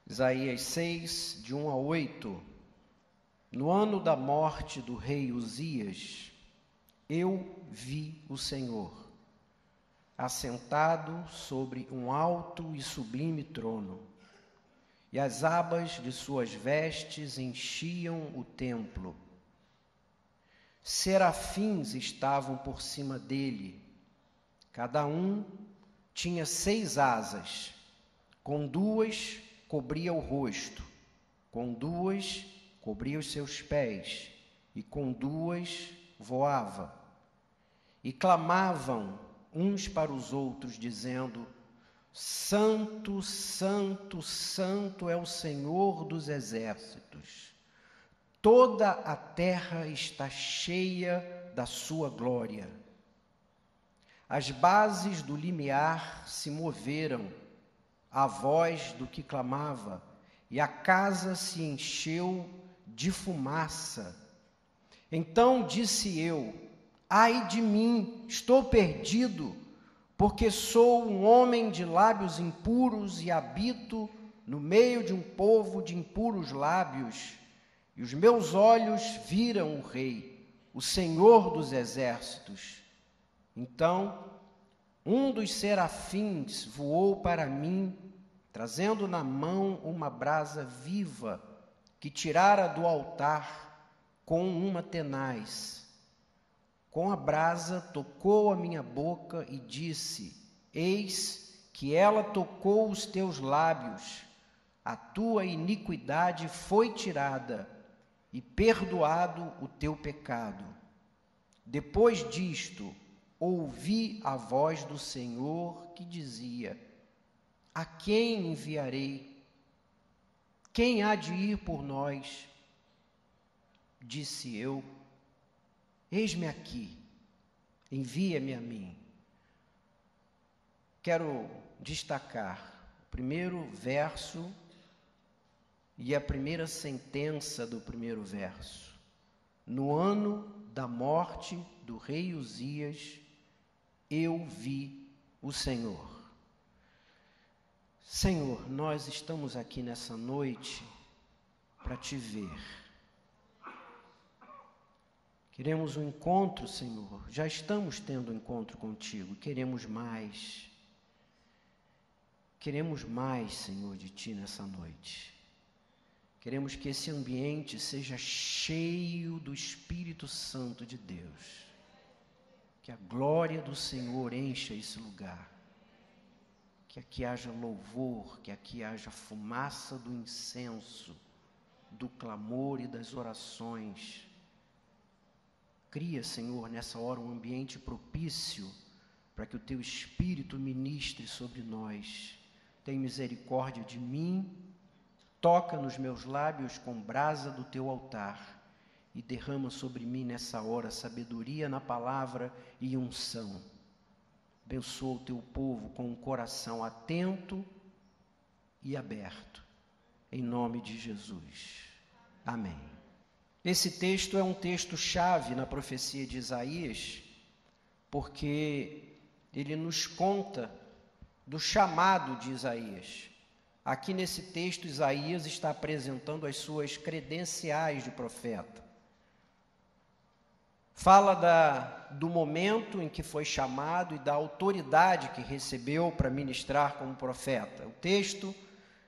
Isaías 6, de 1 a 8. No ano da morte do rei Uzias, eu vi o Senhor, assentado sobre um alto e sublime trono, e as abas de suas vestes enchiam o templo. Serafins estavam por cima dele, cada um tinha 6 asas, com 2 cobria o rosto, com 2 cobria os seus pés, e com 2 voava. E clamavam uns para os outros, dizendo: Santo, Santo, Santo é o Senhor dos exércitos. Toda a terra está cheia da sua glória. As bases do limiar se moveram à voz do que clamava, e a casa se encheu de fumaça. Então disse eu: ai de mim, estou perdido, porque sou um homem de lábios impuros e habito no meio de um povo de impuros lábios, e os meus olhos viram o Rei, o Senhor dos exércitos. Então um dos serafins voou para mim, trazendo na mão uma brasa viva que tirara do altar com uma tenaz. Com a brasa tocou a minha boca e disse: eis que ela tocou os teus lábios, a tua iniquidade foi tirada e perdoado o teu pecado. Depois disto, ouvi a voz do Senhor que dizia: a quem enviarei? Quem há de ir por nós? Disse eu: eis-me aqui, envia-me a mim. Quero destacar o primeiro verso e a primeira sentença do primeiro verso. No ano da morte do rei Uzias, eu vi o Senhor. Senhor, nós estamos aqui nessa noite para te ver. Queremos um encontro, Senhor. Já estamos tendo um encontro contigo. Queremos mais. Queremos mais, Senhor, de ti nessa noite. Queremos que esse ambiente seja cheio do Espírito Santo de Deus. Que a glória do Senhor encha esse lugar. Que aqui haja louvor, que aqui haja fumaça do incenso, do clamor e das orações. Cria, Senhor, nessa hora um ambiente propício para que o teu Espírito ministre sobre nós. Tem misericórdia de mim, toca nos meus lábios com brasa do teu altar e derrama sobre mim nessa hora sabedoria na palavra e unção. Abençoa o teu povo com um coração atento e aberto, em nome de Jesus. Amém. Esse texto é um texto-chave na profecia de Isaías, porque ele nos conta do chamado de Isaías. Aqui nesse texto, Isaías está apresentando as suas credenciais de profeta. Fala do momento em que foi chamado e da autoridade que recebeu para ministrar como profeta. O texto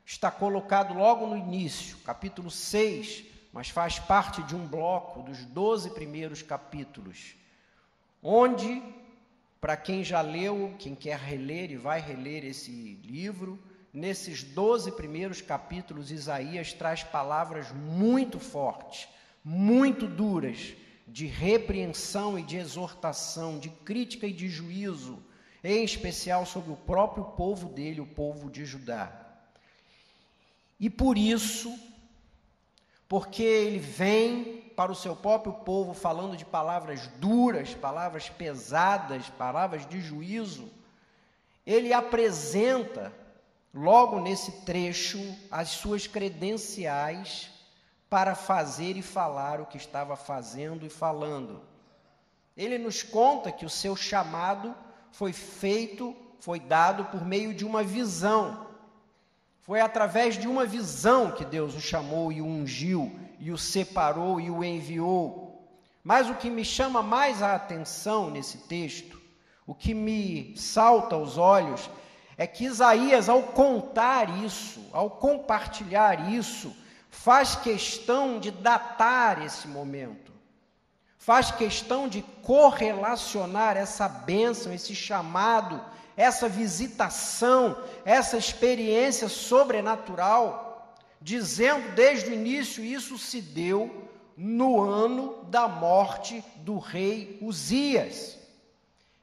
está colocado logo no início, capítulo 6, mas faz parte de um bloco dos 12 primeiros capítulos, onde, para quem já leu, quem quer reler e vai reler esse livro, nesses 12 primeiros capítulos, Isaías traz palavras muito fortes, muito duras, de repreensão e de exortação, de crítica e de juízo, em especial sobre o próprio povo dele, o povo de Judá. E por isso, porque ele vem para o seu próprio povo falando de palavras duras, palavras pesadas, palavras de juízo, ele apresenta, logo nesse trecho, as suas credenciais para fazer e falar o que estava fazendo e falando. Ele nos conta que o seu chamado foi dado por meio de uma visão. Foi através de uma visão que Deus o chamou e o ungiu, e o separou e o enviou. Mas o que me chama mais a atenção nesse texto, o que me salta aos olhos, é que Isaías, ao contar isso, ao compartilhar isso, faz questão de datar esse momento, faz questão de correlacionar essa bênção, esse chamado, essa visitação, essa experiência sobrenatural, dizendo desde o início, isso se deu no ano da morte do rei Uzias.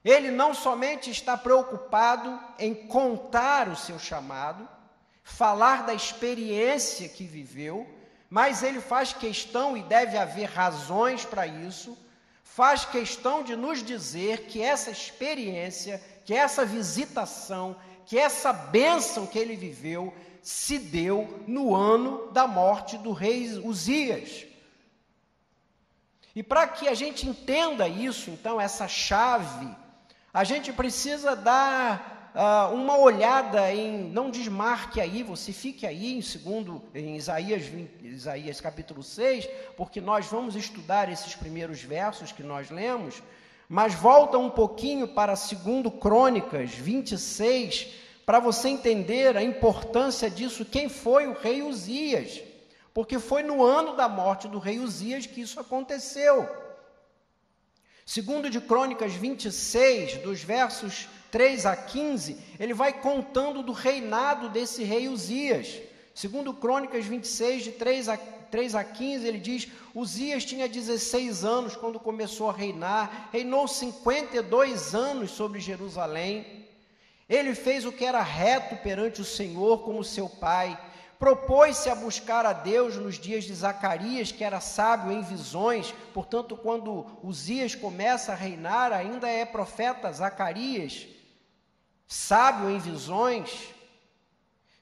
Ele não somente está preocupado em contar o seu chamado, falar da experiência que viveu, mas ele faz questão, e deve haver razões para isso, faz questão de nos dizer que essa experiência, que essa visitação, que essa bênção que ele viveu, se deu no ano da morte do rei Uzias. E para que a gente entenda isso, então, essa chave, a gente precisa dar uma olhada em, não desmarque aí, você fique aí em Isaías capítulo 6, porque nós vamos estudar esses primeiros versos que nós lemos, mas volta um pouquinho para 2 Crônicas 26, para você entender a importância disso, quem foi o rei Uzias, porque foi no ano da morte do rei Uzias que isso aconteceu. 2 de Crônicas 26, dos versos 3 a 15, ele vai contando do reinado desse rei Uzias. 2 Crônicas 26, de 3 a 15, ele diz: Uzias tinha 16 anos quando começou a reinar, reinou 52 anos sobre Jerusalém. Ele fez o que era reto perante o Senhor, como seu pai. Propôs-se a buscar a Deus nos dias de Zacarias, que era sábio em visões. Portanto, quando Uzias começa a reinar, ainda é profeta Zacarias, sábio em visões.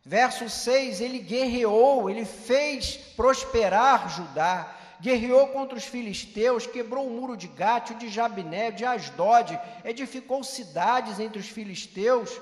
Verso 6, ele guerreou, ele fez prosperar Judá, guerreou contra os filisteus, quebrou o muro de Gate, o de Jabiné, de Asdod, edificou cidades entre os filisteus.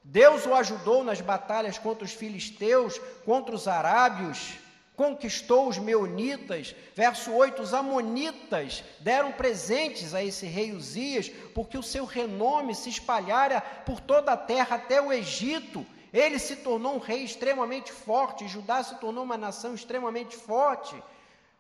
Deus o ajudou nas batalhas contra os filisteus, contra os arábios, conquistou os meunitas. Verso 8, os amonitas deram presentes a esse rei Uzias, porque o seu renome se espalhara por toda a terra até o Egito. Ele se tornou um rei extremamente forte, Judá se tornou uma nação extremamente forte.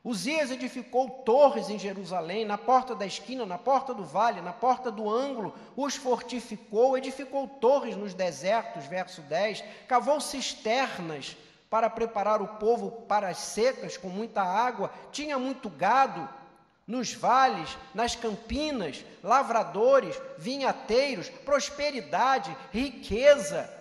Uzias edificou torres em Jerusalém, na porta da esquina, na porta do vale, na porta do ângulo, os fortificou, edificou torres nos desertos, verso 10, cavou cisternas para preparar o povo para as secas com muita água, tinha muito gado nos vales, nas campinas, lavradores, vinhateiros, prosperidade, riqueza,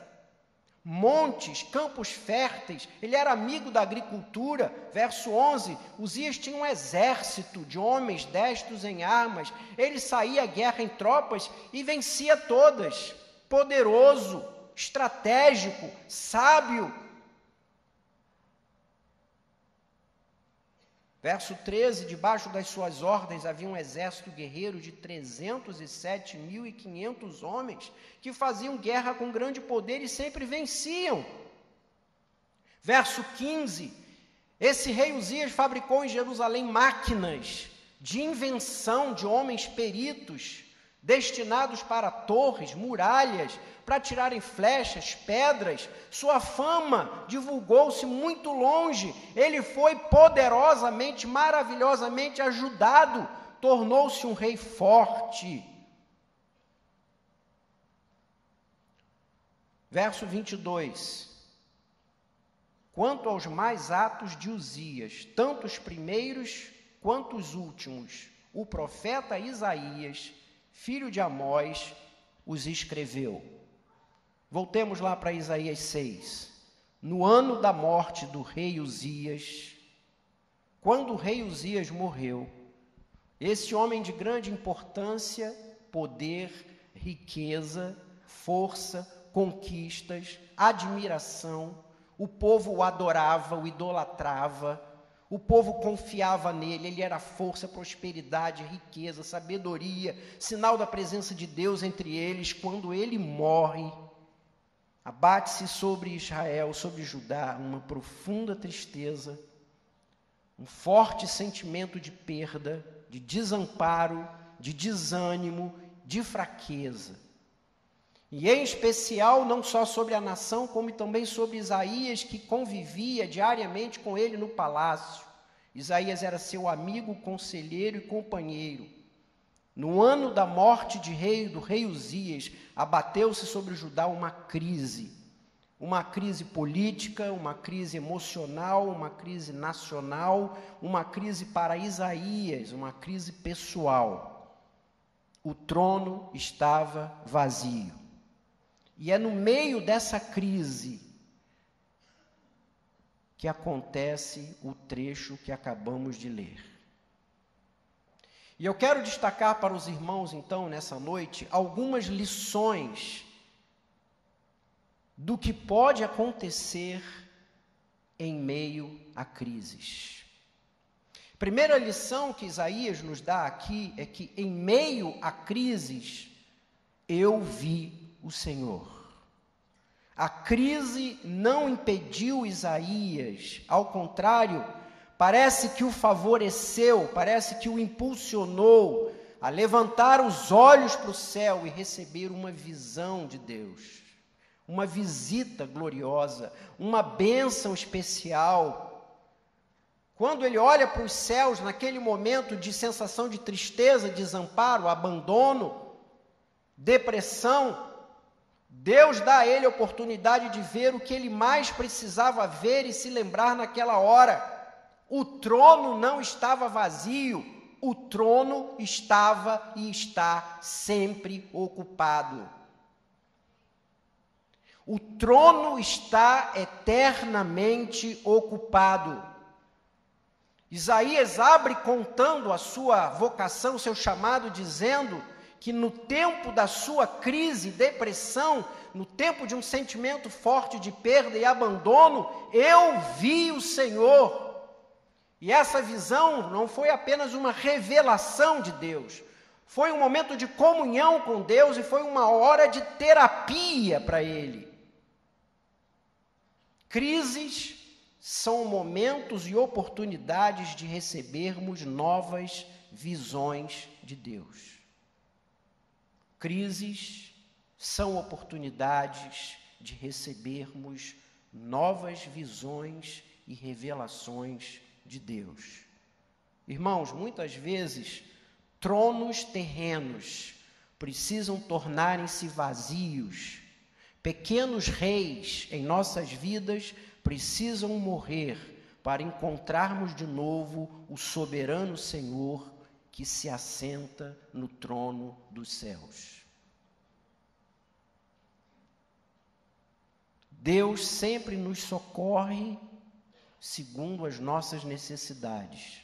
montes, campos férteis. Ele era amigo da agricultura. Verso 11, Uzias tinha um exército de homens destros em armas, ele saía à guerra em tropas e vencia todas, poderoso, estratégico, sábio. Verso 13, debaixo das suas ordens havia um exército guerreiro de 307.500 homens, que faziam guerra com grande poder e sempre venciam. Verso 15, esse rei Uzias fabricou em Jerusalém máquinas de invenção de homens peritos, destinados para torres, muralhas, para tirarem flechas, pedras. Sua fama divulgou-se muito longe, ele foi poderosamente, maravilhosamente ajudado, tornou-se um rei forte. Verso 22, quanto aos mais atos de Uzias, tanto os primeiros quanto os últimos, o profeta Isaías, filho de Amós, os escreveu. Voltemos lá para Isaías 6. No ano da morte do rei Uzias, quando o rei Uzias morreu, esse homem de grande importância, poder, riqueza, força, conquistas, admiração, o povo o adorava, o idolatrava, o povo confiava nele, ele era força, prosperidade, riqueza, sabedoria, sinal da presença de Deus entre eles. Quando ele morre, abate-se sobre Israel, sobre Judá, uma profunda tristeza, um forte sentimento de perda, de desamparo, de desânimo, de fraqueza. E em especial, não só sobre a nação, como também sobre Isaías, que convivia diariamente com ele no palácio. Isaías era seu amigo, conselheiro e companheiro. No ano da morte do rei Uzias, abateu-se sobre Judá uma crise política, uma crise emocional, uma crise nacional, uma crise para Isaías, uma crise pessoal. O trono estava vazio. E é no meio dessa crise que acontece o trecho que acabamos de ler. E eu quero destacar para os irmãos, então, nessa noite, algumas lições do que pode acontecer em meio a crises. Primeira lição que Isaías nos dá aqui é que, em meio a crises, eu vi o Senhor. A crise não impediu Isaías, ao contrário, parece que o favoreceu, parece que o impulsionou a levantar os olhos para o céu e receber uma visão de Deus, uma visita gloriosa, uma bênção especial. Quando ele olha para os céus, naquele momento de sensação de tristeza, desamparo, abandono, depressão, Deus dá a ele a oportunidade de ver o que ele mais precisava ver e se lembrar naquela hora. O trono não estava vazio, o trono estava e está sempre ocupado. O trono está eternamente ocupado. Isaías abre contando a sua vocação, seu chamado, dizendo que no tempo da sua crise, depressão, no tempo de um sentimento forte de perda e abandono, eu vi o Senhor. E essa visão não foi apenas uma revelação de Deus, foi um momento de comunhão com Deus e foi uma hora de terapia para ele. Crises são momentos e oportunidades de recebermos novas visões de Deus. Crises são oportunidades de recebermos novas visões e revelações de Deus. Irmãos, muitas vezes, tronos terrenos precisam tornarem-se vazios. Pequenos reis em nossas vidas precisam morrer para encontrarmos de novo o soberano Senhor que se assenta no trono dos céus. Deus sempre nos socorre segundo as nossas necessidades.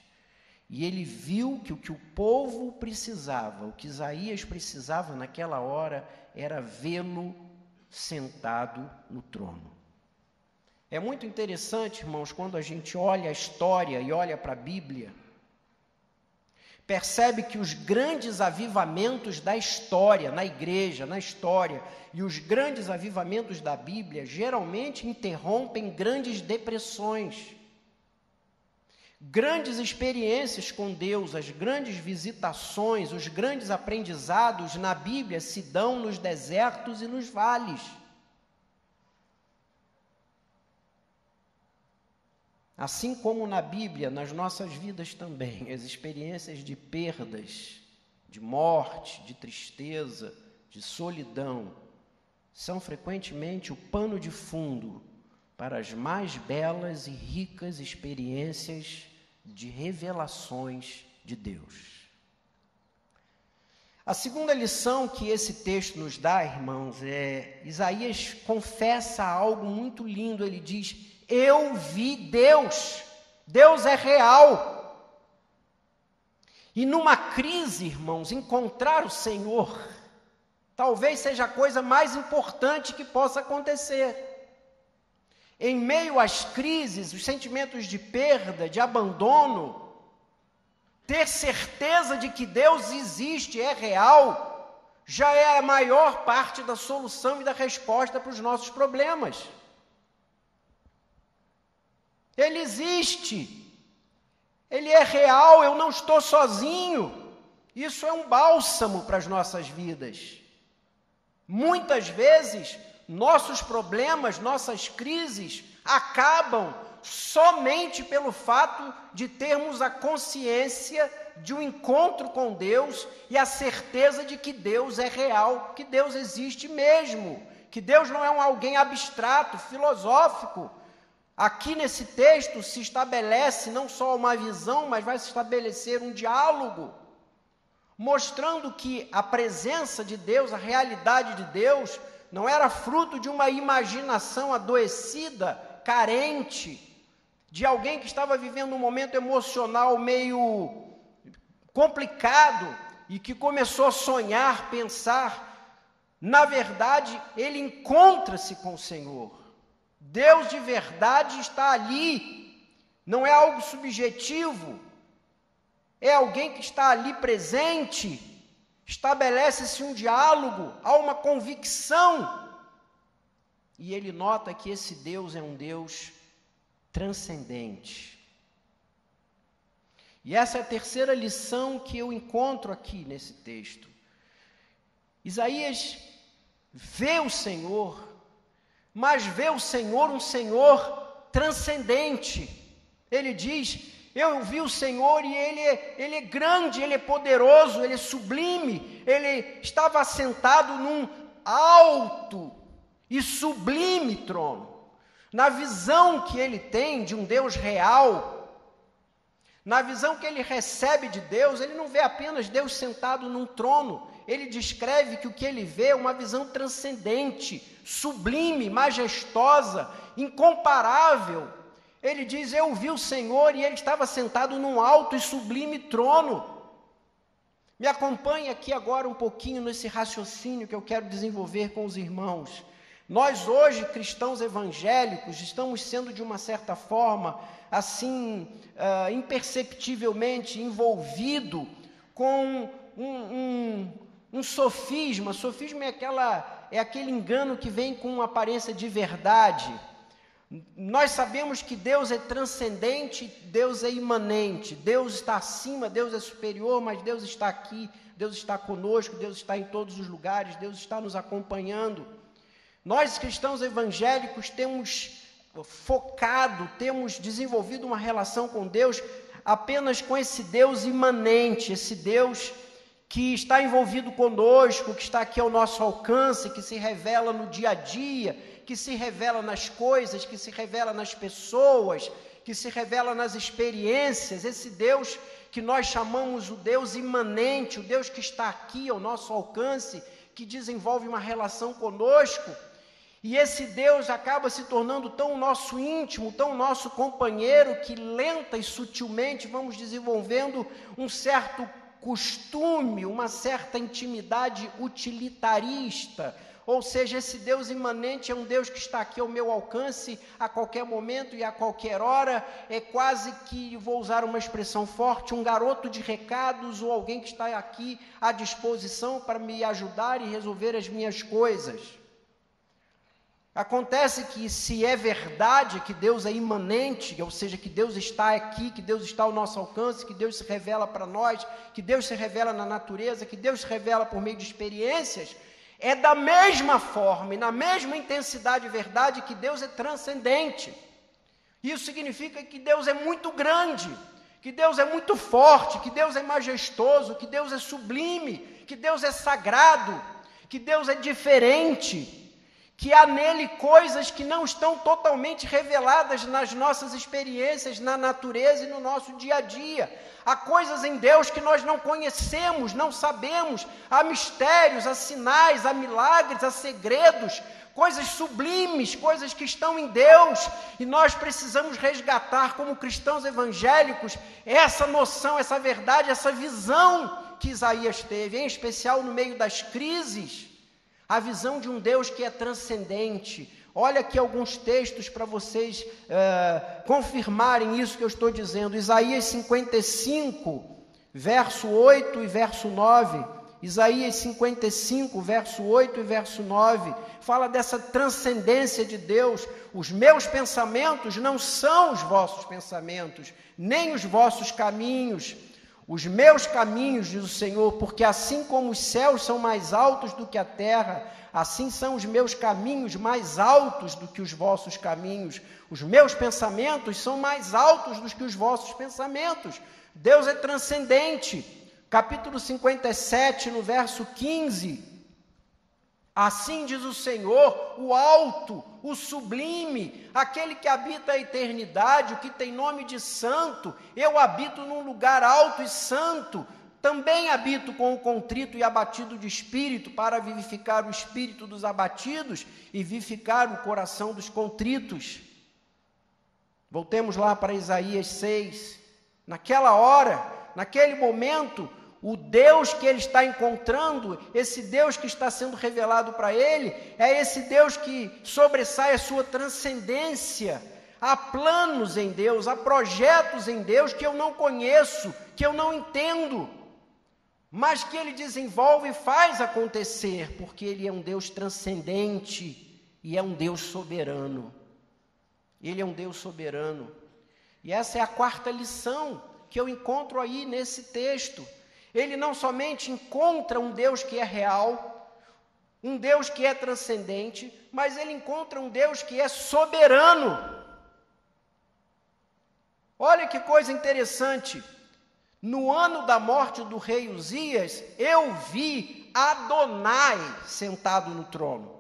E ele viu que o que o povo precisava, o que Isaías precisava naquela hora, era vê-lo sentado no trono. É muito interessante, irmãos, quando a gente olha a história e olha para a Bíblia, percebe que os grandes avivamentos da história, na igreja, na história, e os grandes avivamentos da Bíblia, geralmente interrompem grandes depressões, grandes experiências com Deus, as grandes visitações, os grandes aprendizados na Bíblia se dão nos desertos e nos vales. Assim como na Bíblia, nas nossas vidas também, as experiências de perdas, de morte, de tristeza, de solidão, são frequentemente o pano de fundo para as mais belas e ricas experiências de revelações de Deus. A segunda lição que esse texto nos dá, irmãos, Isaías confessa algo muito lindo. Ele diz: eu vi Deus, Deus é real. E numa crise, irmãos, encontrar o Senhor talvez seja a coisa mais importante que possa acontecer. Em meio às crises, os sentimentos de perda, de abandono, ter certeza de que Deus existe, é real, já é a maior parte da solução e da resposta para os nossos problemas. Ele existe, Ele é real, eu não estou sozinho. Isso é um bálsamo para as nossas vidas. Muitas vezes, nossos problemas, nossas crises acabam somente pelo fato de termos a consciência de um encontro com Deus e a certeza de que Deus é real, que Deus existe mesmo, que Deus não é alguém abstrato, filosófico. Aqui nesse texto se estabelece não só uma visão, mas vai se estabelecer um diálogo, mostrando que a presença de Deus, a realidade de Deus, não era fruto de uma imaginação adoecida, carente, de alguém que estava vivendo um momento emocional meio complicado e que começou a sonhar, pensar. Na verdade, ele encontra-se com o Senhor. Deus de verdade está ali, não é algo subjetivo, é alguém que está ali presente. Estabelece-se um diálogo, há uma convicção, e ele nota que esse Deus é um Deus transcendente. E essa é a terceira lição que eu encontro aqui nesse texto. Isaías vê o Senhor, mas vê o Senhor um Senhor transcendente. Ele diz: eu vi o Senhor e Ele é grande, Ele é poderoso, Ele é sublime. Ele estava assentado num alto e sublime trono. Na visão que ele tem de um Deus real, na visão que ele recebe de Deus, ele não vê apenas Deus sentado num trono. Ele descreve que o que ele vê é uma visão transcendente, sublime, majestosa, incomparável. Ele diz: eu vi o Senhor e Ele estava sentado num alto e sublime trono. Me acompanhe aqui agora um pouquinho nesse raciocínio que eu quero desenvolver com os irmãos. Nós hoje, cristãos evangélicos, estamos sendo de uma certa forma, assim, imperceptivelmente envolvido com um sofisma. Sofisma é aquele engano que vem com uma aparência de verdade. Nós sabemos que Deus é transcendente, Deus é imanente, Deus está acima, Deus é superior, mas Deus está aqui, Deus está conosco, Deus está em todos os lugares, Deus está nos acompanhando. Nós, cristãos evangélicos, temos focado, temos desenvolvido uma relação com Deus apenas com esse Deus imanente, esse Deus que está envolvido conosco, que está aqui ao nosso alcance, que se revela no dia a dia, que se revela nas coisas, que se revela nas pessoas, que se revela nas experiências. Esse Deus que nós chamamos o Deus imanente, o Deus que está aqui ao nosso alcance, que desenvolve uma relação conosco. E esse Deus acaba se tornando tão nosso íntimo, tão nosso companheiro, que lenta e sutilmente vamos desenvolvendo um certo costume, uma certa intimidade utilitarista. Ou seja, esse Deus imanente é um Deus que está aqui ao meu alcance a qualquer momento e a qualquer hora. É quase que, vou usar uma expressão forte, um garoto de recados ou alguém que está aqui à disposição para me ajudar e resolver as minhas coisas. Acontece que, se é verdade que Deus é imanente, ou seja, que Deus está aqui, que Deus está ao nosso alcance, que Deus se revela para nós, que Deus se revela na natureza, que Deus se revela por meio de experiências, é da mesma forma e na mesma intensidade e verdade que Deus é transcendente. Isso significa que Deus é muito grande, que Deus é muito forte, que Deus é majestoso, que Deus é sublime, que Deus é sagrado, que Deus é diferente, que há nele coisas que não estão totalmente reveladas nas nossas experiências, na natureza e no nosso dia a dia. Há coisas em Deus que nós não conhecemos, não sabemos. Há mistérios, há sinais, há milagres, há segredos, coisas sublimes, coisas que estão em Deus. E nós precisamos resgatar, como cristãos evangélicos, essa noção, essa verdade, essa visão que Isaías teve, em especial no meio das crises. A visão de um Deus que é transcendente. Olha aqui alguns textos para vocês confirmarem isso que eu estou dizendo. Isaías 55, verso 8 e verso 9. Isaías 55, verso 8 e verso 9, fala dessa transcendência de Deus. Os meus pensamentos não são os vossos pensamentos, nem os vossos caminhos. Os meus caminhos, diz o Senhor, porque assim como os céus são mais altos do que a terra, assim são os meus caminhos mais altos do que os vossos caminhos. Os meus pensamentos são mais altos do que os vossos pensamentos. Deus é transcendente. Capítulo 57, no verso 15, assim diz o Senhor, o alto, o sublime, aquele que habita a eternidade, o que tem nome de santo, eu habito num lugar alto e santo, também habito com o contrito e abatido de espírito, para vivificar o espírito dos abatidos e vivificar o coração dos contritos. Voltemos lá para Isaías 6, naquela hora, naquele momento, o Deus que ele está encontrando, esse Deus que está sendo revelado para ele, é esse Deus que sobressai a sua transcendência. Há planos em Deus, há projetos em Deus que eu não conheço, que eu não entendo, mas que ele desenvolve e faz acontecer, porque ele é um Deus transcendente e é um Deus soberano. Ele é um Deus soberano. E essa é a quarta lição que eu encontro aí nesse texto. Ele não somente encontra um Deus que é real, um Deus que é transcendente, mas ele encontra um Deus que é soberano. Olha que coisa interessante. No ano da morte do rei Uzias, eu vi Adonai sentado no trono.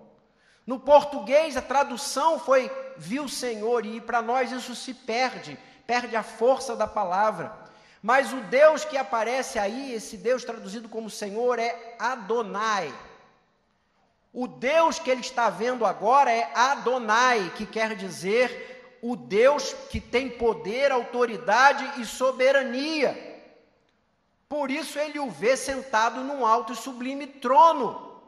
No português, a tradução foi viu o Senhor, e para nós isso se perde a força da palavra. Mas o Deus que aparece aí, esse Deus traduzido como Senhor, é Adonai. O Deus que ele está vendo agora é Adonai, que quer dizer o Deus que tem poder, autoridade e soberania. Por isso ele o vê sentado num alto e sublime trono.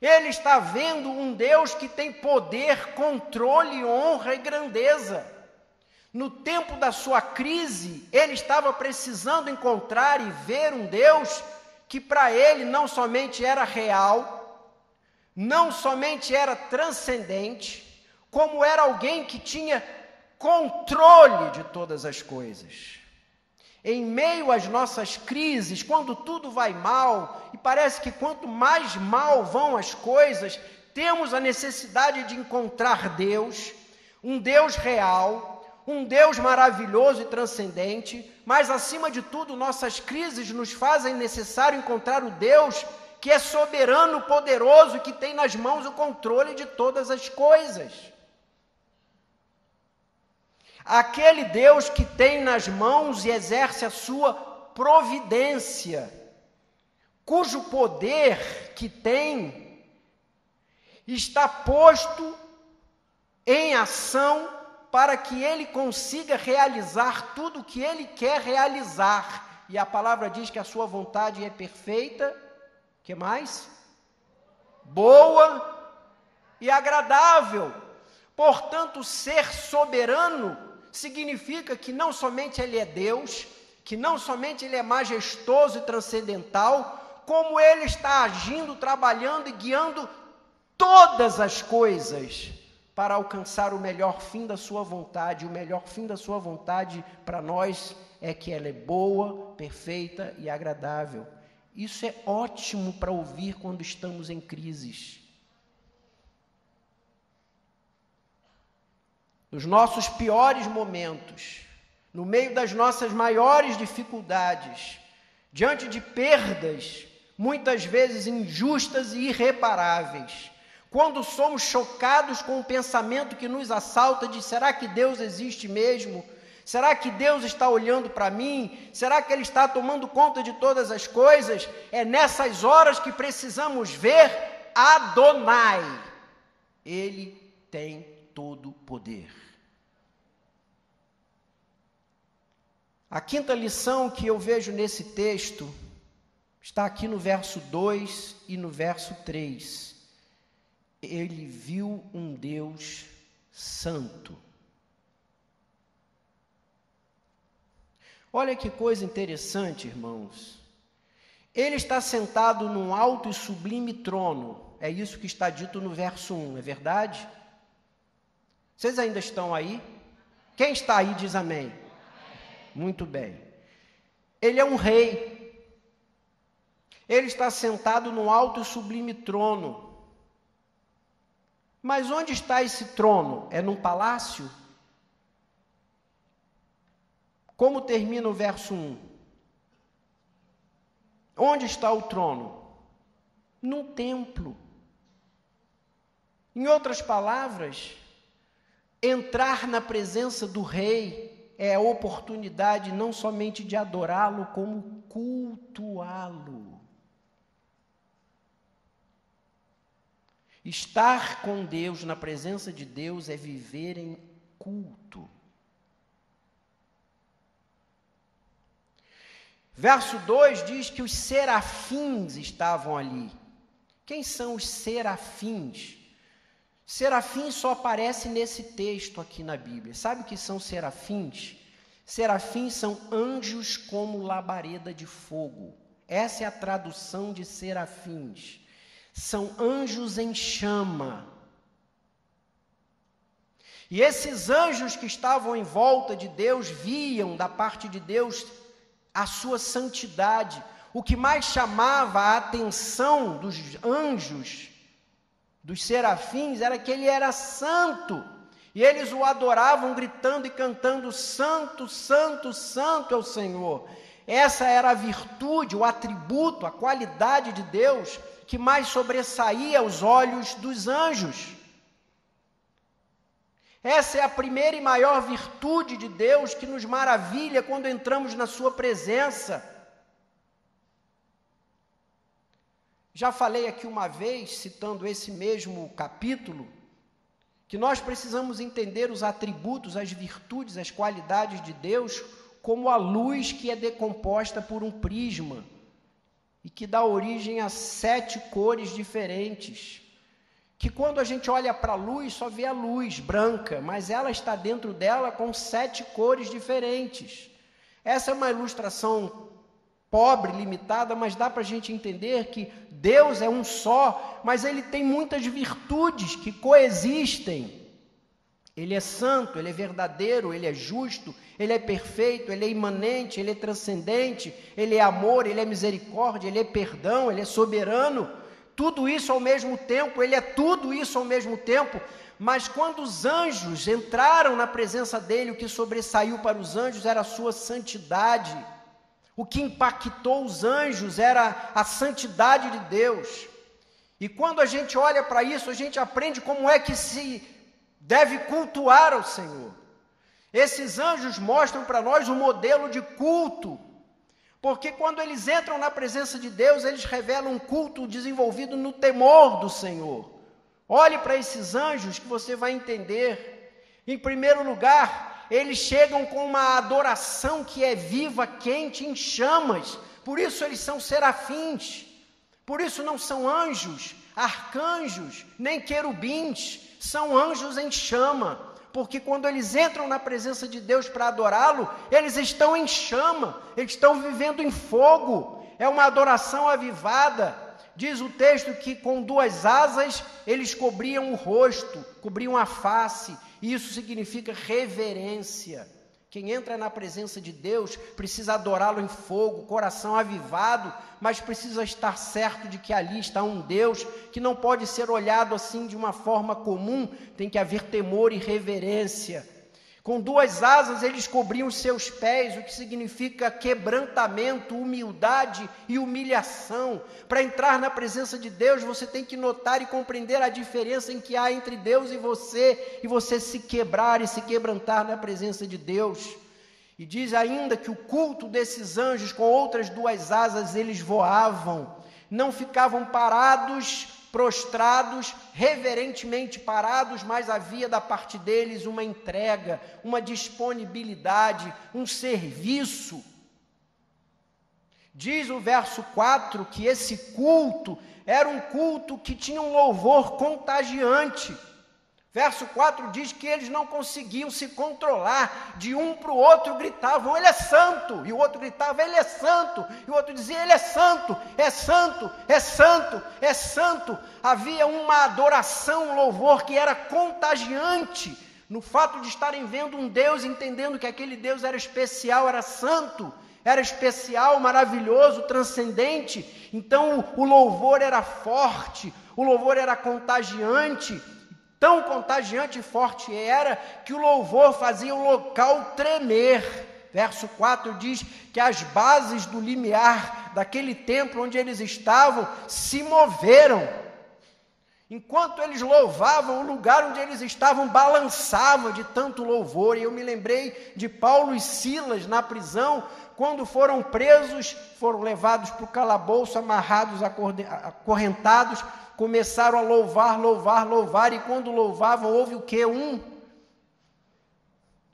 Ele está vendo um Deus que tem poder, controle, honra e grandeza. No tempo da sua crise, ele estava precisando encontrar e ver um Deus que para ele não somente era real, não somente era transcendente, como era alguém que tinha controle de todas as coisas. Em meio às nossas crises, quando tudo vai mal, e parece que quanto mais mal vão as coisas, temos a necessidade de encontrar Deus, um Deus real, um Deus maravilhoso e transcendente, mas acima de tudo, nossas crises nos fazem necessário encontrar o Deus que é soberano, poderoso, que tem nas mãos o controle de todas as coisas. Aquele Deus que tem nas mãos e exerce a sua providência, cujo poder que tem está posto em ação para que ele consiga realizar tudo o que ele quer realizar. E a palavra diz que a sua vontade é perfeita, que mais? Boa e agradável. Portanto, ser soberano significa que não somente ele é Deus, que não somente ele é majestoso e transcendental, como ele está agindo, trabalhando e guiando todas as coisas para alcançar o melhor fim da sua vontade. O melhor fim da sua vontade para nós é que ela é boa, perfeita e agradável. Isso é ótimo para ouvir quando estamos em crises. Nos nossos piores momentos, no meio das nossas maiores dificuldades, diante de perdas, muitas vezes injustas e irreparáveis, quando somos chocados com o pensamento que nos assalta de será que Deus existe mesmo? Será que Deus está olhando para mim? Será que Ele está tomando conta de todas as coisas? É nessas horas que precisamos ver Adonai. Ele tem todo o poder. A quinta lição que eu vejo nesse texto está aqui no verso 2 e no verso 3. Ele viu um Deus santo. Olha que coisa interessante, irmãos. Ele está sentado num alto e sublime trono. É isso que está dito no verso 1, é verdade? Vocês ainda estão aí? Quem está aí diz amém. Muito bem. Ele é um rei. Ele está sentado num alto e sublime trono. Mas onde está esse trono? É num palácio? Como termina o verso 1? Onde está o trono? Num templo. Em outras palavras, entrar na presença do rei é a oportunidade não somente de adorá-lo, como cultuá-lo. Estar com Deus, na presença de Deus, é viver em culto. Verso 2 diz que os serafins estavam ali. Quem são os serafins? Serafins só aparece nesse texto aqui na Bíblia. Sabe o que são serafins? Serafins são anjos como labareda de fogo. Essa é a tradução de serafins. São anjos em chama. E esses anjos que estavam em volta de Deus viam da parte de Deus a sua santidade. O que mais chamava a atenção dos anjos, dos serafins, era que ele era santo. E eles o adoravam gritando e cantando: santo, santo, santo é o Senhor. Essa era a virtude, o atributo, a qualidade de Deus que mais sobressaía aos olhos dos anjos. Essa é a primeira e maior virtude de Deus que nos maravilha quando entramos na sua presença. Já falei aqui uma vez, citando esse mesmo capítulo, que nós precisamos entender os atributos, as virtudes, as qualidades de Deus como a luz que é decomposta por um prisma e que dá origem a 7 cores diferentes. Que quando a gente olha para a luz, só vê a luz branca, mas ela está dentro dela com 7 cores diferentes. Essa é uma ilustração pobre, limitada, mas dá para a gente entender que Deus é um só, mas Ele tem muitas virtudes que coexistem. Ele é santo, Ele é verdadeiro, Ele é justo, Ele é perfeito, Ele é imanente, Ele é transcendente, Ele é amor, Ele é misericórdia, Ele é perdão, Ele é soberano. Tudo isso ao mesmo tempo, Ele é tudo isso ao mesmo tempo. Mas quando os anjos entraram na presença dEle, o que sobressaiu para os anjos era a sua santidade. O que impactou os anjos era a santidade de Deus. E quando a gente olha para isso, a gente aprende como é que se deve cultuar ao Senhor. Esses anjos mostram para nós um modelo de culto, porque quando eles entram na presença de Deus, eles revelam um culto desenvolvido no temor do Senhor. Olhe para esses anjos que você vai entender. Em primeiro lugar, eles chegam com uma adoração que é viva, quente, em chamas. Por isso eles são serafins. Por isso não são anjos, arcanjos, nem querubins. São anjos em chama. Porque quando eles entram na presença de Deus para adorá-lo, eles estão em chama, eles estão vivendo em fogo. É uma adoração avivada. Diz o texto que com 2 asas eles cobriam o rosto, cobriam a face. E isso significa reverência. Quem entra na presença de Deus precisa adorá-lo em fogo, coração avivado, mas precisa estar certo de que ali está um Deus que não pode ser olhado assim de uma forma comum, tem que haver temor e reverência. Com 2 asas eles cobriam os seus pés, o que significa quebrantamento, humildade e humilhação. Para entrar na presença de Deus, você tem que notar e compreender a diferença em que há entre Deus e você se quebrar e se quebrantar na presença de Deus. E diz ainda que o culto desses anjos, com outras 2 asas, eles voavam, não ficavam parados, prostrados, reverentemente parados, mas havia da parte deles uma entrega, uma disponibilidade, um serviço. Diz o verso 4 que esse culto era um culto que tinha um louvor contagiante. Verso 4 diz que eles não conseguiam se controlar, de um para o outro gritavam, ele é santo, e o outro gritava, ele é santo, e o outro dizia, ele é santo, é santo, é santo, é santo. Havia uma adoração, um louvor que era contagiante, no fato de estarem vendo um Deus, entendendo que aquele Deus era especial, era santo, era especial, maravilhoso, transcendente. Então o louvor era forte, o louvor era contagiante, tão contagiante e forte era, que o louvor fazia o local tremer. Verso 4 diz que as bases do limiar daquele templo onde eles estavam se moveram. Enquanto eles louvavam, o lugar onde eles estavam balançava de tanto louvor. E eu me lembrei de Paulo e Silas na prisão, quando foram presos, foram levados para o calabouço, amarrados, acorrentados, começaram a louvar, louvar, louvar, e quando louvavam, houve o quê?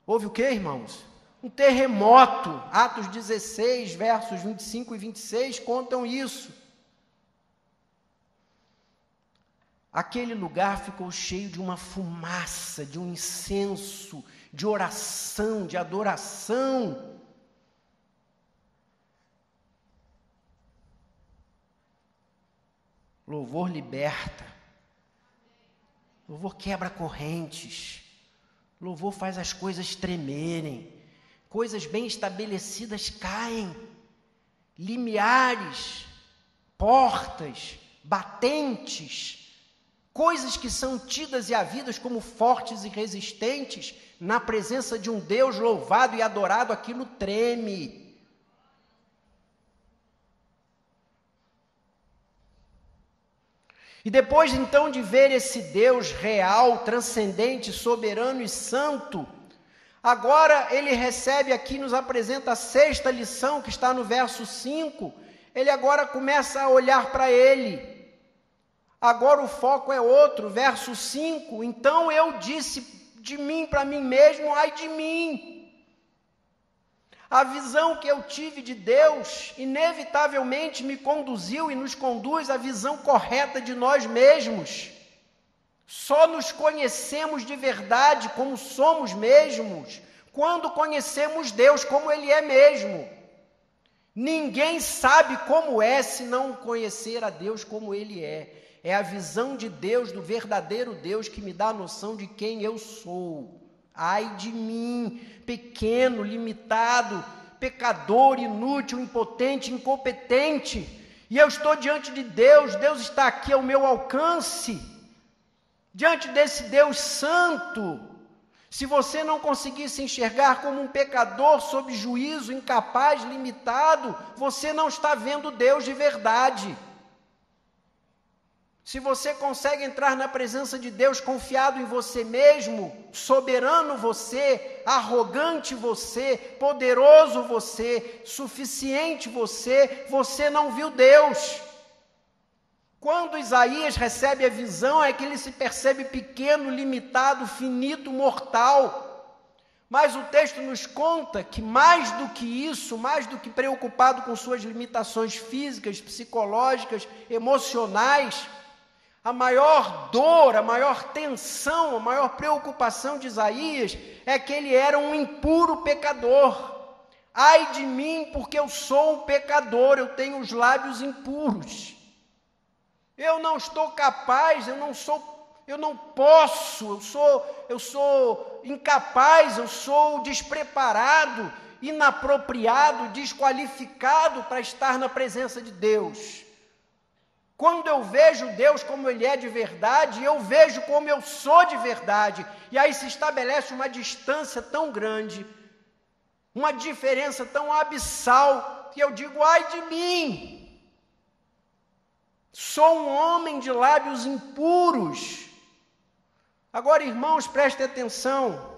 Houve o quê, irmãos? Um terremoto. Atos 16, versos 25 e 26 contam isso. Aquele lugar ficou cheio de uma fumaça, de um incenso, de oração, de adoração. Louvor liberta, louvor quebra correntes, louvor faz as coisas tremerem, coisas bem estabelecidas caem, limiares, portas, batentes, coisas que são tidas e havidas como fortes e resistentes, na presença de um Deus louvado e adorado, aquilo treme. E depois então de ver esse Deus real, transcendente, soberano e santo, agora ele recebe aqui, nos apresenta a sexta lição, que está no verso 5, ele agora começa a olhar para ele. Agora o foco é outro, verso 5, então eu disse de mim para mim mesmo, ai de mim. A visão que eu tive de Deus, inevitavelmente me conduziu e nos conduz à visão correta de nós mesmos. Só nos conhecemos de verdade como somos mesmos, quando conhecemos Deus como Ele é mesmo. Ninguém sabe como é se não conhecer a Deus como Ele é. É a visão de Deus, do verdadeiro Deus, que me dá a noção de quem eu sou. Ai de mim, pequeno, limitado, pecador, inútil, impotente, incompetente, e eu estou diante de Deus, Deus está aqui ao meu alcance, diante desse Deus santo. Se você não conseguir se enxergar como um pecador sob juízo, incapaz, limitado, você não está vendo Deus de verdade. Se você consegue entrar na presença de Deus confiado em você mesmo, soberano você, arrogante você, poderoso você, suficiente você, você não viu Deus. Quando Isaías recebe a visão, é que ele se percebe pequeno, limitado, finito, mortal. Mas o texto nos conta que mais do que isso, mais do que preocupado com suas limitações físicas, psicológicas, emocionais, a maior dor, a maior tensão, a maior preocupação de Isaías é que ele era um impuro pecador. Ai de mim, porque eu sou um pecador, eu tenho os lábios impuros. Eu não estou capaz, eu não posso, eu sou incapaz, eu sou despreparado, inapropriado, desqualificado para estar na presença de Deus. Quando eu vejo Deus como Ele é de verdade, eu vejo como eu sou de verdade. E aí se estabelece uma distância tão grande, uma diferença tão abissal, que eu digo, ai de mim! Sou um homem de lábios impuros. Agora, irmãos, prestem atenção.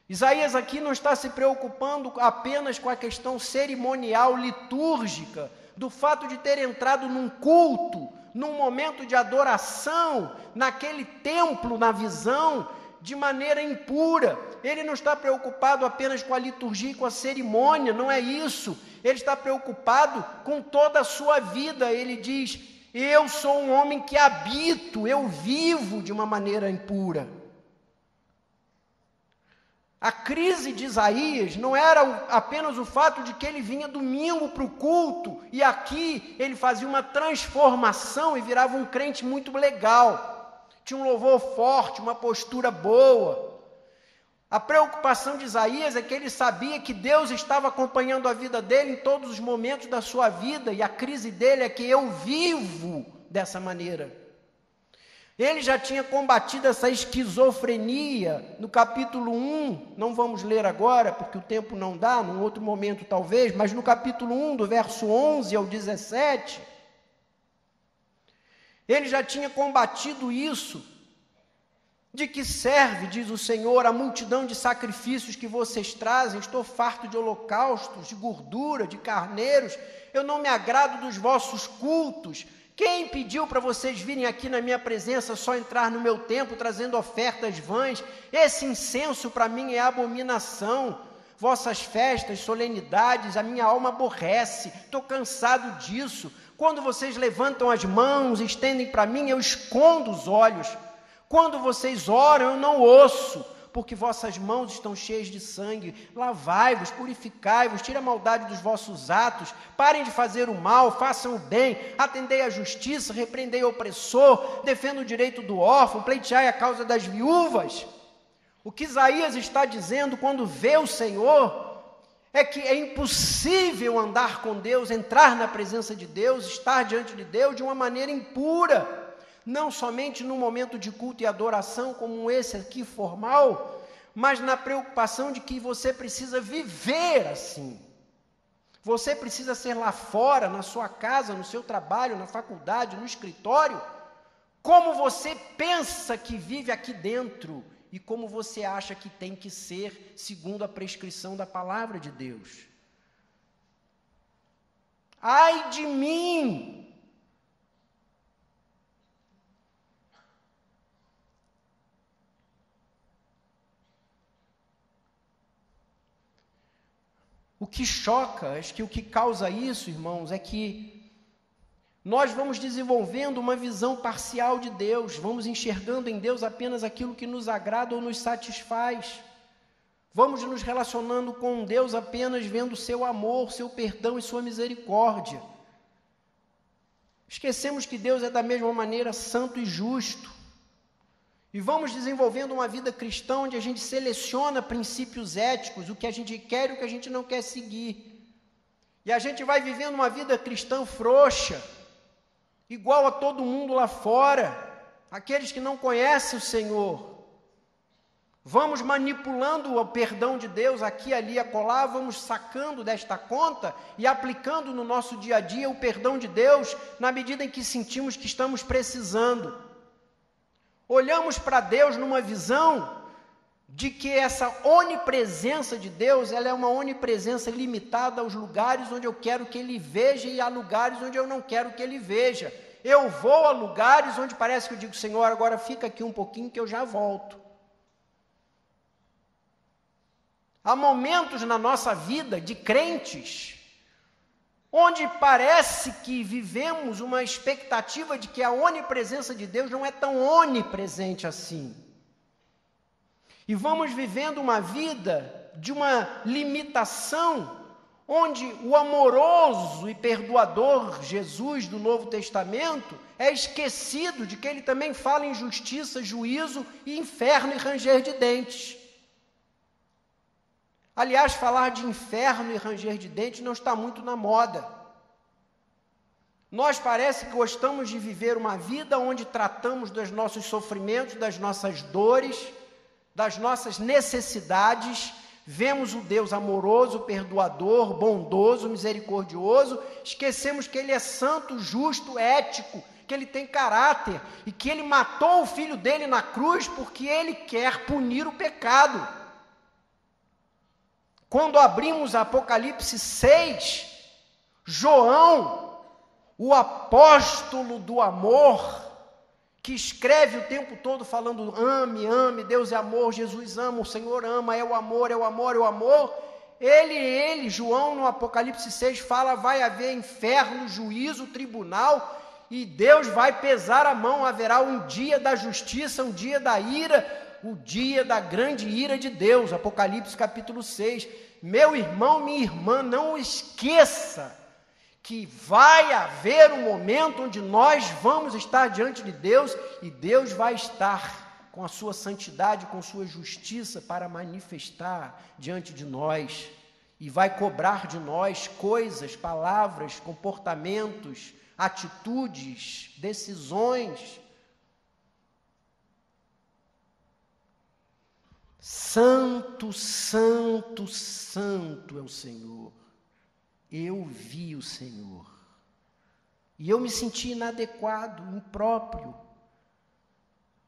Isaías aqui não está se preocupando apenas com a questão cerimonial, litúrgica, do fato de ter entrado num culto, num momento de adoração, naquele templo, na visão, de maneira impura. Ele não está preocupado apenas com a liturgia e com a cerimônia, não é isso. Ele está preocupado com toda a sua vida. Ele diz, eu sou um homem que habito, eu vivo de uma maneira impura. A crise de Isaías não era apenas o fato de que ele vinha domingo para o culto e aqui ele fazia uma transformação e virava um crente muito legal. Tinha um louvor forte, uma postura boa. A preocupação de Isaías é que ele sabia que Deus estava acompanhando a vida dele em todos os momentos da sua vida e a crise dele é que eu vivo dessa maneira. Ele já tinha combatido essa esquizofrenia no capítulo 1, não vamos ler agora, porque o tempo não dá, num outro momento talvez, mas no capítulo 1, do verso 11 ao 17, ele já tinha combatido isso. De que serve, diz o Senhor, a multidão de sacrifícios que vocês trazem? Estou farto de holocaustos, de gordura, de carneiros, eu não me agrado dos vossos cultos. Quem pediu para vocês virem aqui na minha presença, só entrar no meu templo, trazendo ofertas vãs? Esse incenso para mim é abominação. Vossas festas, solenidades, a minha alma aborrece, estou cansado disso. Quando vocês levantam as mãos, estendem para mim, eu escondo os olhos. Quando vocês oram, eu não ouço, porque vossas mãos estão cheias de sangue. Lavai-vos, purificai-vos, tira a maldade dos vossos atos, parem de fazer o mal, façam o bem, atendei à justiça, repreendei o opressor, defenda o direito do órfão, pleiteai a causa das viúvas. O que Isaías está dizendo quando vê o Senhor é que é impossível andar com Deus, entrar na presença de Deus, estar diante de Deus de uma maneira impura. Não somente no momento de culto e adoração, como esse aqui formal, mas na preocupação de que você precisa viver assim. Você precisa ser lá fora, na sua casa, no seu trabalho, na faculdade, no escritório, como você pensa que vive aqui dentro e como você acha que tem que ser, segundo a prescrição da palavra de Deus. Ai de mim! O que choca, acho que o que causa isso, irmãos, é que nós vamos desenvolvendo uma visão parcial de Deus, vamos enxergando em Deus apenas aquilo que nos agrada ou nos satisfaz. Vamos nos relacionando com Deus apenas vendo seu amor, seu perdão e sua misericórdia. Esquecemos que Deus é da mesma maneira santo e justo. E vamos desenvolvendo uma vida cristã onde a gente seleciona princípios éticos, o que a gente quer e o que a gente não quer seguir. E a gente vai vivendo uma vida cristã frouxa, igual a todo mundo lá fora, aqueles que não conhecem o Senhor. Vamos manipulando o perdão de Deus aqui, ali, acolá, vamos sacando desta conta e aplicando no nosso dia a dia o perdão de Deus na medida em que sentimos que estamos precisando. Olhamos para Deus numa visão de que essa onipresença de Deus, ela é uma onipresença limitada aos lugares onde eu quero que Ele veja e a lugares onde eu não quero que Ele veja. Eu vou a lugares onde parece que eu digo, Senhor, agora fica aqui um pouquinho que eu já volto. Há momentos na nossa vida de crentes onde parece que vivemos uma expectativa de que a onipresença de Deus não é tão onipresente assim. E vamos vivendo uma vida de uma limitação, onde o amoroso e perdoador Jesus do Novo Testamento é esquecido de que ele também fala em justiça, juízo e inferno e ranger de dentes. Aliás, falar de inferno e ranger de dentes não está muito na moda. Nós parece que gostamos de viver uma vida onde tratamos dos nossos sofrimentos, das nossas dores, das nossas necessidades, vemos o Deus amoroso, perdoador, bondoso, misericordioso, esquecemos que Ele é santo, justo, ético, que Ele tem caráter e que Ele matou o Filho dele na cruz porque Ele quer punir o pecado. Quando abrimos Apocalipse 6, João, o apóstolo do amor, que escreve o tempo todo falando ame, ame, Deus é amor, Jesus ama, o Senhor ama, é o amor, é o amor, é o amor. Ele, João, no Apocalipse 6, fala, vai haver inferno, juízo, tribunal, e Deus vai pesar a mão, haverá um dia da justiça, um dia da ira, o dia da grande ira de Deus, Apocalipse capítulo 6. Meu irmão, minha irmã, não esqueça que vai haver um momento onde nós vamos estar diante de Deus e Deus vai estar com a sua santidade, com sua justiça para manifestar diante de nós e vai cobrar de nós coisas, palavras, comportamentos, atitudes, decisões. Santo, santo, santo é o Senhor. Eu vi o Senhor. E eu me senti inadequado, impróprio.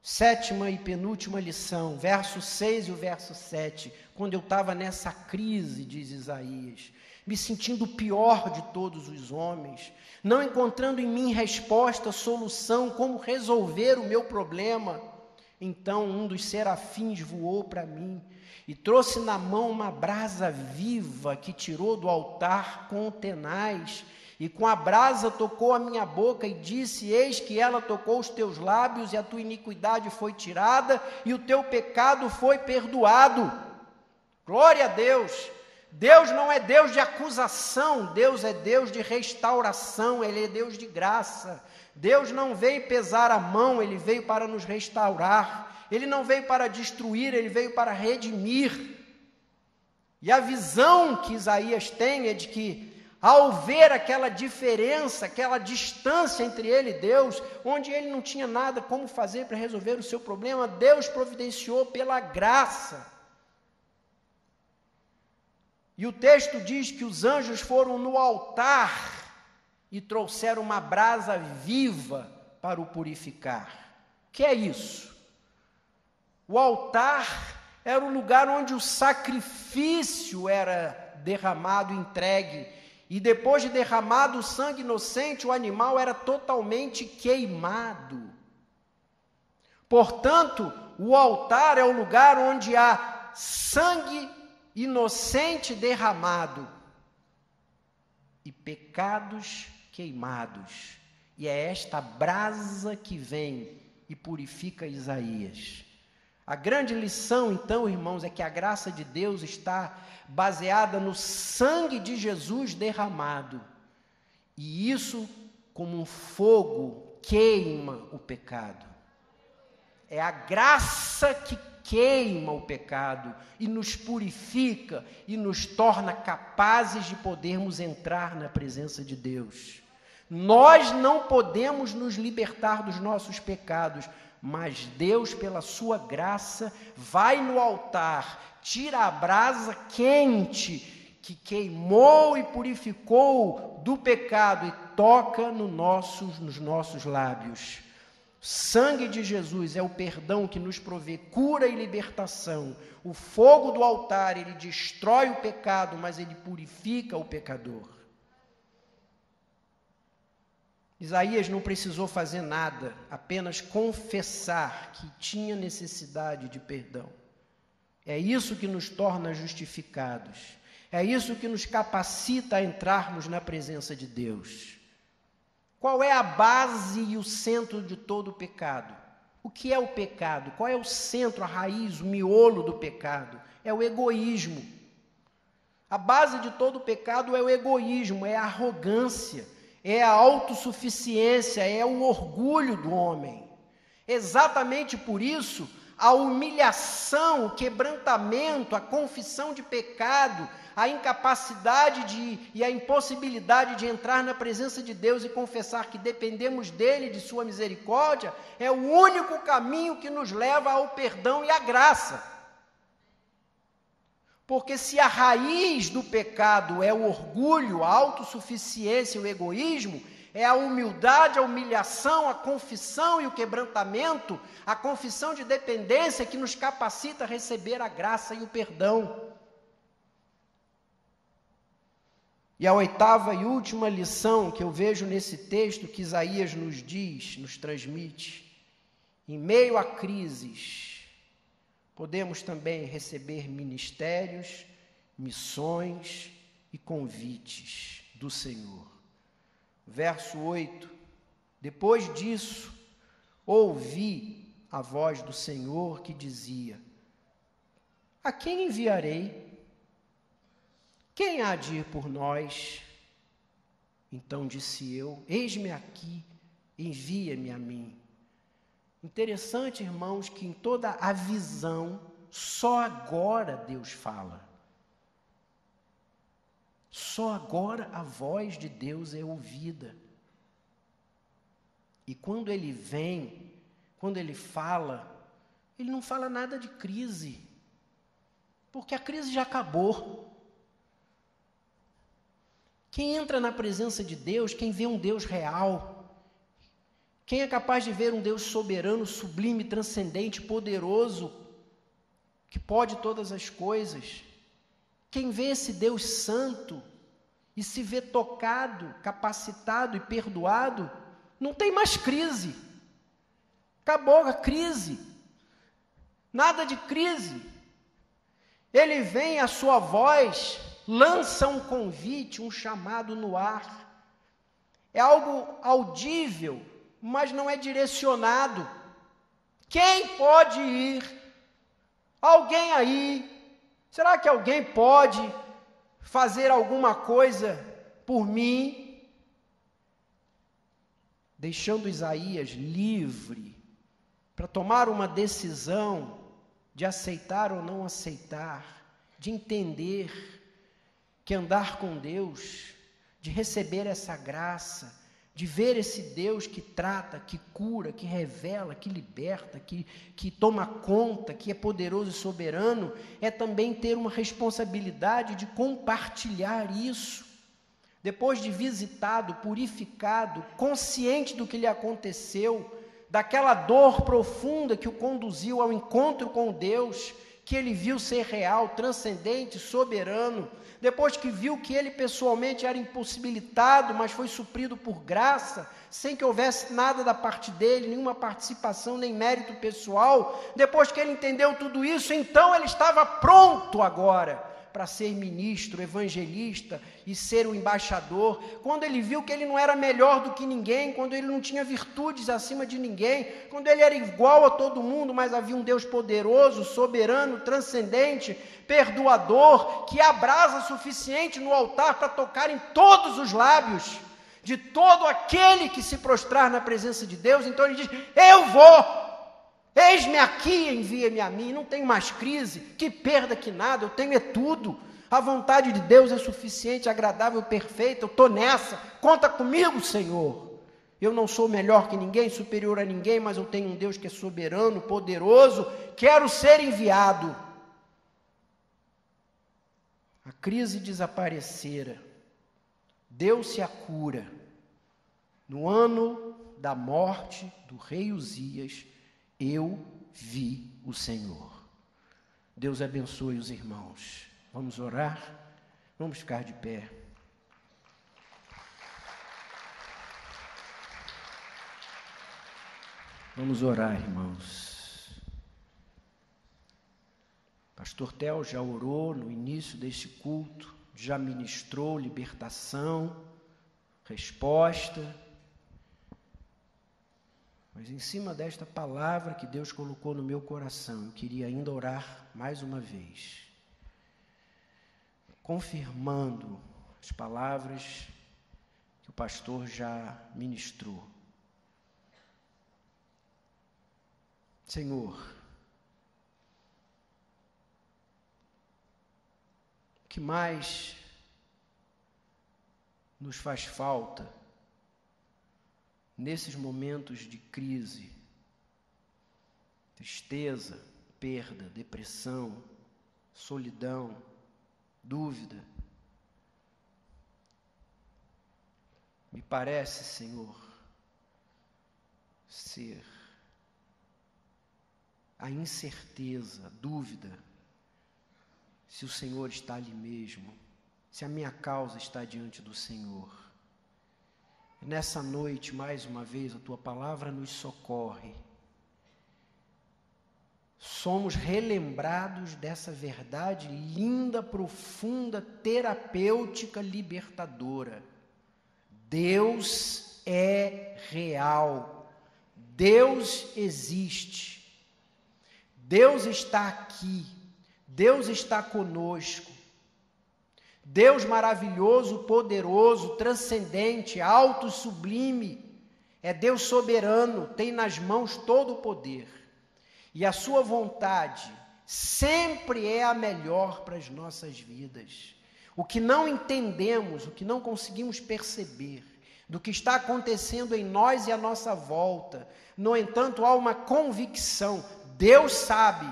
Sétima e penúltima lição, verso 6 e o verso 7. Quando eu estava nessa crise, diz Isaías, me sentindo o pior de todos os homens, não encontrando em mim resposta, solução, como resolver o meu problema. Então um dos serafins voou para mim e trouxe na mão uma brasa viva que tirou do altar com tenaz, e com a brasa tocou a minha boca e disse: eis que ela tocou os teus lábios, e a tua iniquidade foi tirada, e o teu pecado foi perdoado. Glória a Deus! Deus não é Deus de acusação, Deus é Deus de restauração, Ele é Deus de graça. Deus não veio pesar a mão, Ele veio para nos restaurar. Ele não veio para destruir, Ele veio para redimir. E a visão que Isaías tem é de que, ao ver aquela diferença, aquela distância entre ele e Deus, onde ele não tinha nada como fazer para resolver o seu problema, Deus providenciou pela graça. E o texto diz que os anjos foram no altar e trouxeram uma brasa viva para o purificar. O que é isso? O altar era o lugar onde o sacrifício era derramado, entregue, e depois de derramado o sangue inocente, o animal era totalmente queimado. Portanto, o altar é o lugar onde há sangue inocente derramado e pecados queimados. E é esta brasa que vem e purifica Isaías. A grande lição, então, irmãos, é que a graça de Deus está baseada no sangue de Jesus derramado. E isso, como um fogo, queima o pecado. É a graça que queima o pecado e nos purifica e nos torna capazes de podermos entrar na presença de Deus. Nós não podemos nos libertar dos nossos pecados, mas Deus, pela sua graça, vai no altar, tira a brasa quente que queimou e purificou do pecado e toca nos nossos lábios. O sangue de Jesus é o perdão que nos provê cura e libertação. O fogo do altar, ele destrói o pecado, mas ele purifica o pecador. Isaías não precisou fazer nada, apenas confessar que tinha necessidade de perdão. É isso que nos torna justificados. É isso que nos capacita a entrarmos na presença de Deus. Qual é a base e o centro de todo o pecado? O que é o pecado? Qual é o centro, a raiz, o miolo do pecado? É o egoísmo. A base de todo o pecado é o egoísmo, é a arrogância, é a autossuficiência, é o orgulho do homem. Exatamente por isso, a humilhação, o quebrantamento, a confissão de pecado, a incapacidade e a impossibilidade de entrar na presença de Deus e confessar que dependemos dele, de sua misericórdia, é o único caminho que nos leva ao perdão e à graça. Porque se a raiz do pecado é o orgulho, a autossuficiência e o egoísmo, é a humildade, a humilhação, a confissão e o quebrantamento, a confissão de dependência que nos capacita a receber a graça e o perdão. E a oitava e última lição que eu vejo nesse texto que Isaías nos diz, nos transmite, em meio a crises, podemos também receber ministérios, missões e convites do Senhor. Verso 8: depois disso, ouvi a voz do Senhor que dizia: a quem enviarei? Quem há de ir por nós? Então disse eu: eis-me aqui, envia-me a mim. Interessante, irmãos, que em toda a visão, só agora Deus fala. Só agora a voz de Deus é ouvida. E quando ele vem, quando ele fala, ele não fala nada de crise, porque a crise já acabou. Quem entra na presença de Deus, quem vê um Deus real, quem é capaz de ver um Deus soberano, sublime, transcendente, poderoso, que pode todas as coisas, quem vê esse Deus santo e se vê tocado, capacitado e perdoado, não tem mais crise. Acabou a crise. Nada de crise. Ele vem, a sua voz lança um convite, um chamado no ar. É algo audível, mas não é direcionado. Quem pode ir? Alguém aí? Será que alguém pode fazer alguma coisa por mim? Deixando Isaías livre para tomar uma decisão de aceitar ou não aceitar, de entender que andar com Deus, de receber essa graça, de ver esse Deus que trata, que cura, que revela, que liberta, que toma conta, que é poderoso e soberano, é também ter uma responsabilidade de compartilhar isso. Depois de visitado, purificado, consciente do que lhe aconteceu, daquela dor profunda que o conduziu ao encontro com Deus, que ele viu ser real, transcendente, soberano, depois que viu que ele pessoalmente era impossibilitado, mas foi suprido por graça, sem que houvesse nada da parte dele, nenhuma participação, nem mérito pessoal, depois que ele entendeu tudo isso, então ele estava pronto agora para ser ministro, evangelista e ser o embaixador. Quando ele viu que ele não era melhor do que ninguém, quando ele não tinha virtudes acima de ninguém, quando ele era igual a todo mundo, mas havia um Deus poderoso, soberano, transcendente, perdoador, que há brasa suficiente no altar para tocar em todos os lábios de todo aquele que se prostrar na presença de Deus. Então ele diz: eu vou, eis-me aqui, envia-me a mim. Não tenho mais crise, que perda, que nada, eu tenho é tudo. A vontade de Deus é suficiente, agradável, perfeita, eu estou nessa, conta comigo, Senhor. Eu não sou melhor que ninguém, superior a ninguém, mas eu tenho um Deus que é soberano, poderoso, quero ser enviado. A crise desaparecera, deu-se a cura. No ano da morte do rei Uzias, eu vi o Senhor. Deus abençoe os irmãos. Vamos orar? Vamos ficar de pé. Vamos orar, irmãos. Pastor Theo já orou no início deste culto, já ministrou libertação, resposta. Mas em cima desta palavra que Deus colocou no meu coração, eu queria ainda orar mais uma vez, confirmando as palavras que o pastor já ministrou. Senhor, o que mais nos faz falta nesses momentos de crise, tristeza, perda, depressão, solidão, dúvida? Me parece, Senhor, ser a incerteza, a dúvida, se o Senhor está ali mesmo, se a minha causa está diante do Senhor. Nessa noite, mais uma vez, a Tua palavra nos socorre. Somos relembrados dessa verdade linda, profunda, terapêutica, libertadora. Deus é real. Deus existe. Deus está aqui, Deus está conosco. Deus maravilhoso, poderoso, transcendente, alto, sublime, é Deus soberano, tem nas mãos todo o poder. E a sua vontade sempre é a melhor para as nossas vidas. O que não entendemos, o que não conseguimos perceber, do que está acontecendo em nós e à nossa volta, no entanto, há uma convicção: Deus sabe,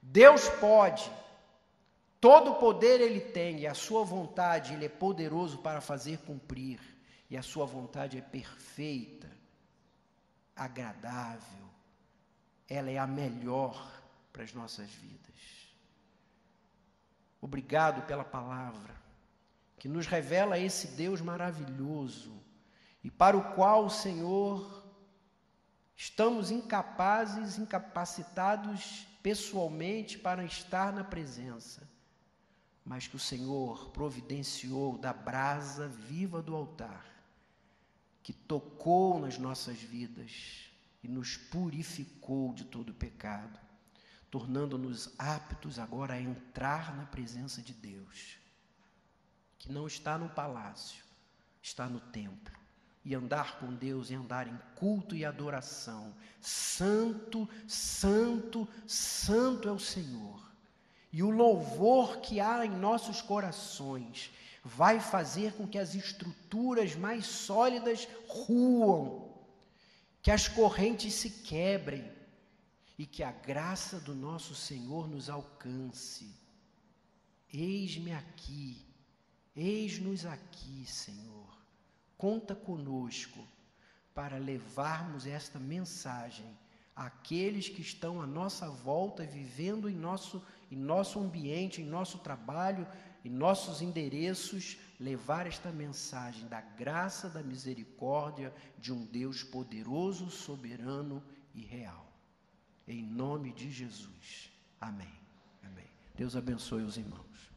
Deus pode, todo o poder Ele tem, e a sua vontade, Ele é poderoso para fazer cumprir, e a sua vontade é perfeita, agradável, ela é a melhor para as nossas vidas. Obrigado pela palavra, que nos revela esse Deus maravilhoso, e para o qual, Senhor, estamos incapacitados pessoalmente para estar na presença, mas que o Senhor providenciou da brasa viva do altar, que tocou nas nossas vidas e nos purificou de todo pecado, tornando-nos aptos agora a entrar na presença de Deus, que não está no palácio, está no templo, e andar com Deus e andar em culto e adoração. Santo, santo, santo é o Senhor. E o louvor que há em nossos corações vai fazer com que as estruturas mais sólidas ruam, que as correntes se quebrem e que a graça do nosso Senhor nos alcance. Eis-me aqui, eis-nos aqui, Senhor. Conta conosco para levarmos esta mensagem àqueles que estão à nossa volta, vivendo em nosso ambiente, em nosso trabalho, em nossos endereços, levar esta mensagem da graça, da misericórdia de um Deus poderoso, soberano e real. Em nome de Jesus. Amém. Amém. Deus abençoe os irmãos.